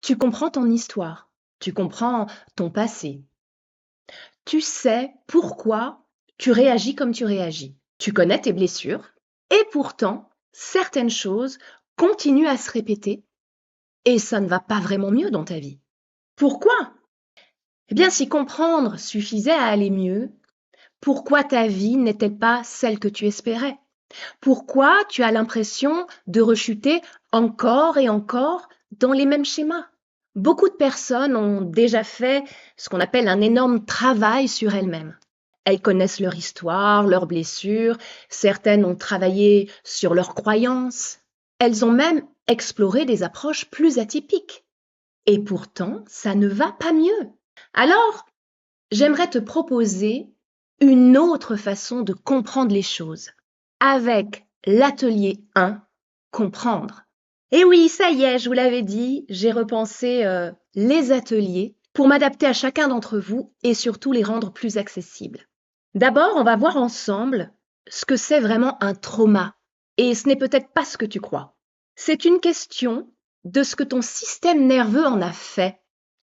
Tu comprends ton histoire, tu comprends ton passé. Tu sais pourquoi tu réagis comme tu réagis. Tu connais tes blessures et pourtant, certaines choses continuent à se répéter et ça ne va pas vraiment mieux dans ta vie. Pourquoi? Eh bien, si comprendre suffisait à aller mieux, pourquoi ta vie n'est-elle pas celle que tu espérais? Pourquoi tu as l'impression de rechuter encore et encore dans les mêmes schémas? Beaucoup de personnes ont déjà fait ce qu'on appelle un énorme travail sur elles-mêmes. Elles connaissent leur histoire, leurs blessures, certaines ont travaillé sur leurs croyances, elles ont même exploré des approches plus atypiques. Et pourtant, ça ne va pas mieux. Alors, j'aimerais te proposer une autre façon de comprendre les choses, avec l'atelier 1, comprendre. Et oui, ça y est, je vous l'avais dit, j'ai repensé les ateliers pour m'adapter à chacun d'entre vous et surtout les rendre plus accessibles. D'abord, on va voir ensemble ce que c'est vraiment un trauma. Et ce n'est peut-être pas ce que tu crois. C'est une question de ce que ton système nerveux en a fait.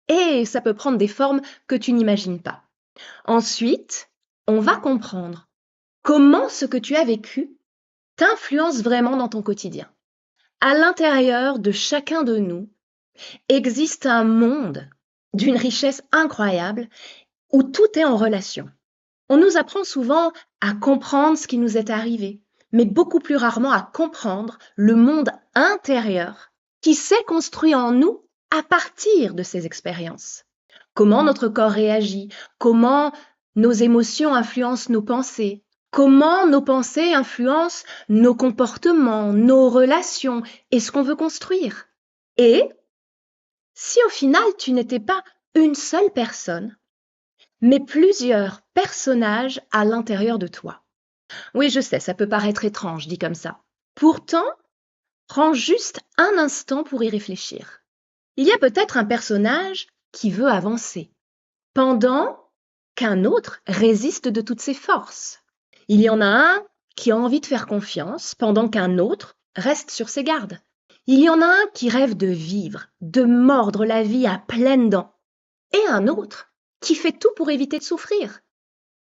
Et ça peut prendre des formes que tu n'imagines pas. Ensuite, on va comprendre comment ce que tu as vécu t'influence vraiment dans ton quotidien. À l'intérieur de chacun de nous existe un monde d'une richesse incroyable où tout est en relation. On nous apprend souvent à comprendre ce qui nous est arrivé, mais beaucoup plus rarement à comprendre le monde intérieur qui s'est construit en nous à partir de ces expériences. Comment notre corps réagit, comment nos émotions influencent nos pensées, comment nos pensées influencent nos comportements, nos relations et ce qu'on veut construire. Et si au final tu n'étais pas une seule personne, mais plusieurs personnages à l'intérieur de toi. Oui, je sais, ça peut paraître étrange dit comme ça. Pourtant, prends juste un instant pour y réfléchir. Il y a peut-être un personnage qui veut avancer, pendant qu'un autre résiste de toutes ses forces. Il y en a un qui a envie de faire confiance, pendant qu'un autre reste sur ses gardes. Il y en a un qui rêve de vivre, de mordre la vie à pleines dents, et un autre qui fait tout pour éviter de souffrir.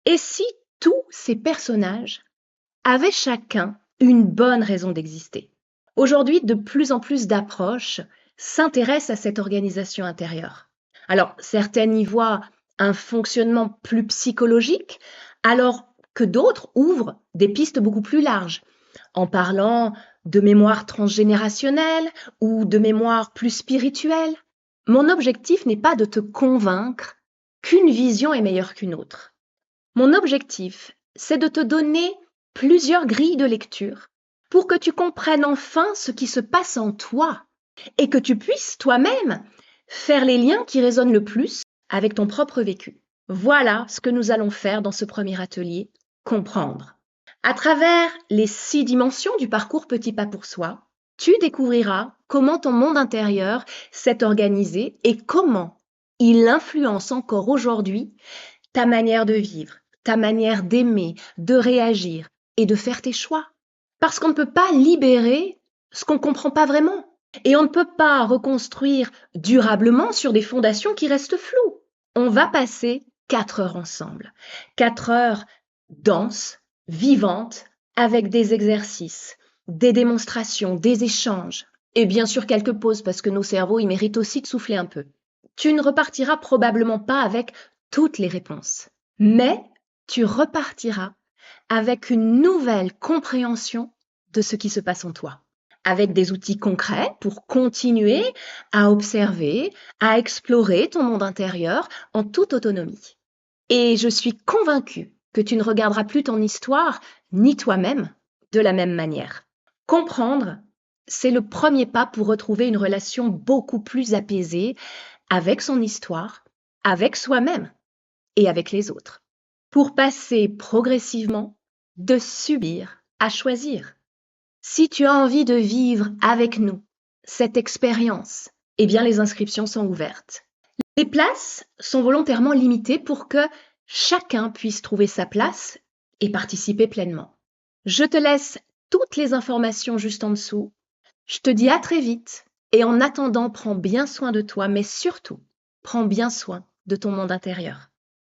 Et si tous ces personnages avaient chacun une bonne raison d'exister? Aujourd'hui, de plus en plus d'approches s'intéressent à cette organisation intérieure. Alors, certaines y voient un fonctionnement plus psychologique, alors que d'autres ouvrent des pistes beaucoup plus larges, en parlant de mémoire transgénérationnelle ou de mémoire plus spirituelle. Mon objectif n'est pas de te convaincre qu'une vision est meilleure qu'une autre. Mon objectif, c'est de te donner plusieurs grilles de lecture pour que tu comprennes enfin ce qui se passe en toi et que tu puisses toi-même faire les liens qui résonnent le plus avec ton propre vécu. Voilà ce que nous allons faire dans ce premier atelier, comprendre. À travers les 6 dimensions du parcours Petit pas pour soi, tu découvriras comment ton monde intérieur s'est organisé et comment il influence encore aujourd'hui ta manière de vivre, ta manière d'aimer, de réagir et de faire tes choix. Parce qu'on ne peut pas libérer ce qu'on ne comprend pas vraiment. Et on ne peut pas reconstruire durablement sur des fondations qui restent floues. On va passer 4 heures ensemble. 4 heures denses, vivantes, avec des exercices, des démonstrations, des échanges. Et bien sûr quelques pauses parce que nos cerveaux, ils méritent aussi de souffler un peu. Tu ne repartiras probablement pas avec toutes les réponses, mais tu repartiras avec une nouvelle compréhension de ce qui se passe en toi, avec des outils concrets pour continuer à observer, à explorer ton monde intérieur en toute autonomie. Et je suis convaincue que tu ne regarderas plus ton histoire ni toi-même de la même manière. Comprendre, c'est le premier pas pour retrouver une relation beaucoup plus apaisée avec son histoire, avec soi-même et avec les autres, pour passer progressivement de subir à choisir. Si tu as envie de vivre avec nous cette expérience, eh bien les inscriptions sont ouvertes. Les places sont volontairement limitées pour que chacun puisse trouver sa place et participer pleinement. Je te laisse toutes les informations juste en dessous. Je te dis à très vite Et en attendant, prends bien soin de toi, mais surtout, prends bien soin de ton monde intérieur.